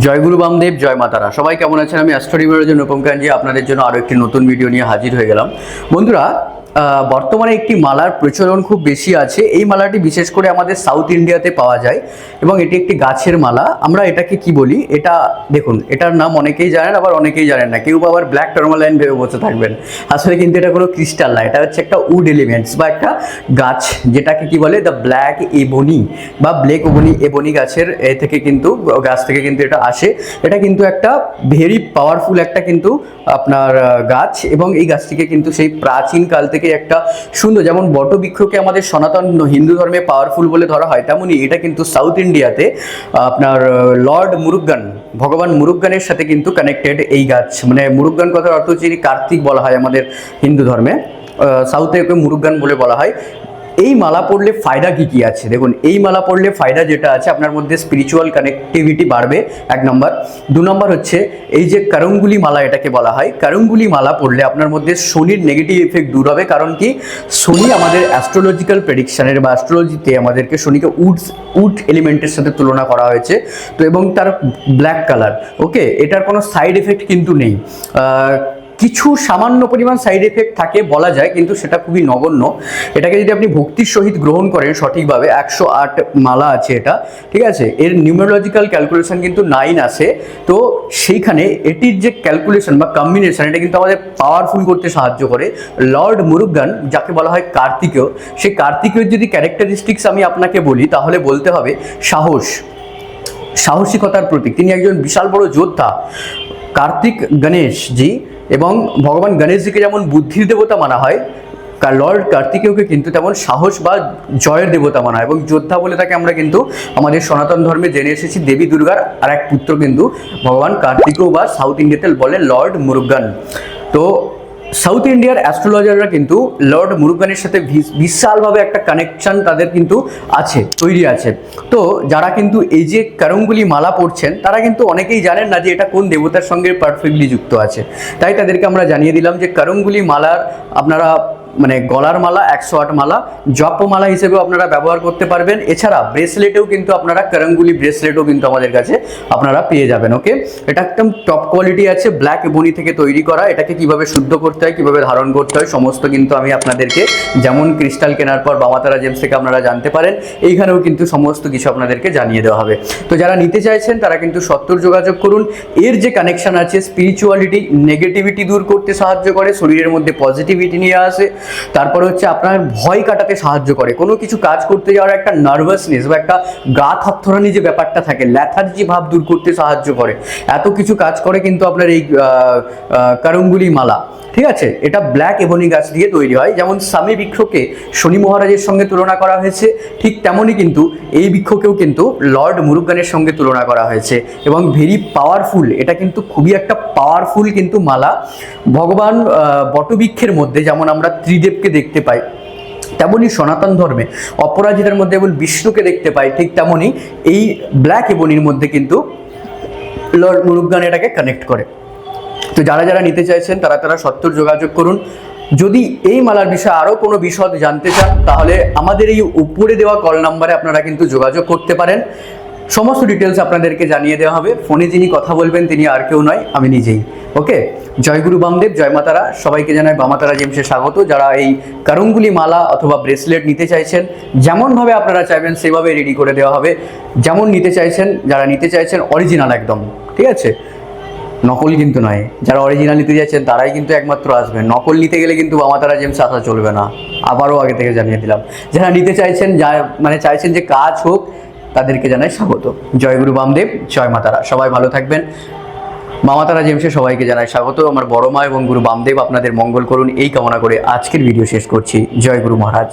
জয় গুরু বামদেব, জয় মাতারা। সবাই কেমন আছেন? আমি অ্যাস্ট্রোরিভারের অনুপম কাঞ্জি আপনাদের জন্য আরও একটি নতুন ভিডিও নিয়ে হাজির হয়ে গেলাম। বন্ধুরা, বর্তমানে একটি মালার প্রচলন খুব বেশি আছে। এই মালাটি বিশেষ করে আমাদের সাউথ ইন্ডিয়াতে পাওয়া যায় এবং এটি একটি গাছের মালা। আমরা এটাকে কি বলি? এটা দেখুন, এটার নাম অনেকেই জানেন, আবার অনেকেই জানেন না। কেউ আবার ব্ল্যাক টার্মালাইন ভেবে বসে থাকবেন। আসলে কিন্তু এটা কোনো ক্রিস্টাল না, এটা হচ্ছে একটা উড এলিমেন্টস বা একটা গাছ, যেটাকে কি বলে দ্য ব্ল্যাক এবনি বা ব্ল্যাক এবনি গাছের থেকে কিন্তু গাছ থেকে কিন্তু এটা আসে। এটা কিন্তু একটা ভেরি পাওয়ারফুল একটা কিন্তু আপনার গাছ, এবং এই গাছটিকে কিন্তু সেই প্রাচীন কাল থেকে একটা সুন্দর, যেমন বটবৃক্ষকে আমাদের সনাতন হিন্দু ধর্মে পাওয়ারফুল বলে ধরা হয়, তেমনি এটা কিন্তু সাউথ ইন্ডিয়াতে আপনার লর্ড মুরুগান, ভগবান মুরুগানের সাথে কিন্তু কানেক্টেড এই গাছ। মানে মুরুগান কথার অর্থ হচ্ছে কার্তিক বলা হয় আমাদের হিন্দু ধর্মে, সাউথে ওকে মুরুগান বলে বলা হয়। এই মালা পড়লে ফায়দা কি কি আছে দেখুন। এই মালা পড়লে ফায়দা যেটা আছে, আপনার মধ্যে স্পিরিচুয়াল কানেক্টিভিটি বাড়বে, 1 নম্বর। 2 নম্বর হচ্ছে এই যে করঙ্গুলি মালা এটাকে বলা হয়, করঙ্গুলি মালা পড়লে আপনার মধ্যে শনির নেগেটিভ এফেক্ট দূর হবে। কারণ কি, শনি আমাদের অ্যাস্ট্রোলজিক্যাল প্রেডিকশনের বা অ্যাস্ট্রোলজিতে আমাদেরকে শনিকে উড এলিমেন্টের সাথে তুলনা করা হয়েছে। তো এবং তার ব্ল্যাক কালার, ওকে, এটার কোনো সাইড এফেক্ট কিন্তু নেই। কিছু সামান্য পরিমাণ সাইড এফেক্ট থাকে বলা যায়, কিন্তু সেটা খুবই নগণ্য। এটাকে যদি আপনি ভক্তির সহিত গ্রহণ করেন সঠিকভাবে, 108 মালা আছে এটা, ঠিক আছে। এর নিউমেরোলজিক্যাল ক্যালকুলেশন কিন্তু 9 আছে। তো সেইখানে এটির যে ক্যালকুলেশন বা কম্বিনেশন, এটা কিন্তু আমাদের পাওয়ারফুল করতে সাহায্য করে। লর্ড মুরুগান, যাকে বলা হয় কার্তিকেয়, সেই কার্তিকের যদি ক্যারেক্টারিস্টিক্স আমি আপনাকে বলি, তাহলে বলতে হবে সাহসিকতার প্রতীক। তিনি একজন বিশাল বড় যোদ্ধা। কার্তিক গণেশজি এবং ভগবান গণেশজিকে যেমন বুদ্ধির দেবতা মানা হয়, লর্ড কার্তিকেয়কে কিন্তু তেমন সাহস বা জয়ের দেবতা মানা হয়, এবং যোদ্ধা বলে তাকে আমরা কিন্তু আমাদের সনাতন ধর্মে জেনে এসেছি। দেবী দুর্গার আর এক পুত্র কিন্তু ভগবান কার্তিকেয়, বা সাউথ ইন্ডিয়াতে বলে লর্ড মুরুগান। তো সাউথ ইন্ডিয়ার অ্যাস্ট্রোলজাররা কিন্তু লর্ড মুরুগানের সাথে বিশালভাবে একটা কানেকশন তাদের কিন্তু তৈরি আছে। তো যারা কিন্তু এই যে করঙ্গুলি মালা পড়ছেন, তারা কিন্তু অনেকেই জানেন না যে এটা কোন দেবতার সঙ্গে পারফেক্টলি যুক্ত আছে। তাই তাদেরকে আমরা জানিয়ে দিলাম যে করঙ্গুলি মালার আপনারা মানে গলার মালা, 108 মালা, জপমালা হিসেবেও আপনারা ব্যবহার করতে পারবেন। এছাড়া ব্রেসলেটেও কিন্তু আপনারা করঙ্গুলি ব্রেসলেটও কিন্তু আমাদের কাছে আপনারা পেয়ে যাবেন। ওকে, এটা একদম টপ কোয়ালিটি আছে, ব্ল্যাক এবনি থেকে তৈরি করা। এটাকে কিভাবে শুদ্ধ করতে হয়, কিভাবে ধারণ করতে হয়, সমস্ত কিন্তু আমি আপনাদেরকে, যেমন ক্রিস্টাল কেনার পর বামাতারা জেমস থেকে আপনারা জানতে পারেন, এইখানেও কিন্তু সমস্ত কিছু আপনাদেরকে জানিয়ে দেওয়া হবে। তো যারা নিতে চাইছেন তারা কিন্তু সত্তর যোগাযোগ করুন। এর যে কানেকশন আছে, স্পিরিচুয়ালিটি নেগেটিভিটি দূর করতে সাহায্য করে, শরীরের মধ্যে পজিটিভিটি নিয়ে আসে, তারপরে হচ্ছে আপনার ভয় কাটাতে সাহায্য করে। কোনো কিছু কাজ করতে যাওয়ার একটা নার্ভাসনেস বা একটা গা থরথরানি যে ব্যাপারটা থাকে, ল্যাথার্জি ভাব দূর করতে সাহায্য করে। এত কিছু কাজ করে কিন্তু আপনার এই করঙ্গুলি মালা, ঠিক আছে। এটা ব্ল্যাক এবনি গাছ দিয়ে তৈরি হয়। যেমন স্বামী বৃক্ষকে শনি মহারাজের সঙ্গে তুলনা করা হয়েছে, ঠিক তেমনই কিন্তু এই বৃক্ষকেও কিন্তু লর্ড মুরুগানের সঙ্গে তুলনা করা হয়েছে, এবং ভেরি পাওয়ারফুল। এটা কিন্তু খুবই একটা পাওয়ারফুল কিন্তু মালা। ভগবান বটবৃক্ষের মধ্যে যেমন আমরা ত্রিদেবকে দেখতে পাই, তেমনি সনাতন ধর্মে অপরাজিতার মধ্যে যেমন বিষ্ণুকে দেখতে পাই, ঠিক তেমনি এই ব্ল্যাক এবনির মধ্যে কিন্তু লর্ড মুরুগান এটাকে কানেক্ট করে। তো যারা যারা নিতে চাইছেন তারা সত্তর যোগাযোগ করুন। যদি এই মালার বিষয়ে আরও কোনো বিশদ জানতে চান, তাহলে আমাদের এই উপরে দেওয়া কল নাম্বারে আপনারা কিন্তু যোগাযোগ করতে পারেন। সমস্ত ডিটেলস আপনাদেরকে জানিয়ে দেওয়া হবে। ফোনে যিনি কথা বলবেন তিনি আর কেউ নয়, আমি নিজেই। ওকে, জয় গুরু বামদেব, জয় মাতারা। সবাইকে জানাই বামাতারা জেমসে স্বাগত। যারা এই করঙ্গুলি মালা অথবা ব্রেসলেট নিতে চাইছেন, যেমনভাবে আপনারা চাইবেন সেভাবে রেডি করে দেওয়া হবে। যেমন নিতে চাইছেন, যারা নিতে চাইছেন অরিজিনাল একদম, ঠিক আছে, নকল কিন্তু নয়। যারা অরিজিনাল নিতে চাইছেন তারাই কিন্তু একমাত্র আসবেন। নকল নিতে গেলে কিন্তু বামাতারা জেমস আসা চলবে না, আবারও আগে থেকে জানিয়ে দিলাম। যারা নিতে চাইছেন, চাইছেন যে কাজ হোক, তাদেরকে জানাই স্বাগত। জয় গুরু বামদেব, জয় মাতারা। সবাই ভালো থাকবেন। মামাতারা জেমসে সবাইকে জানাই স্বাগত। আমার বড় মা এবং গুরু বামদেব আপনাদের মঙ্গল করুন, এই কামনা করে আজকের ভিডিও শেষ করছি। জয় গুরু মহারাজ।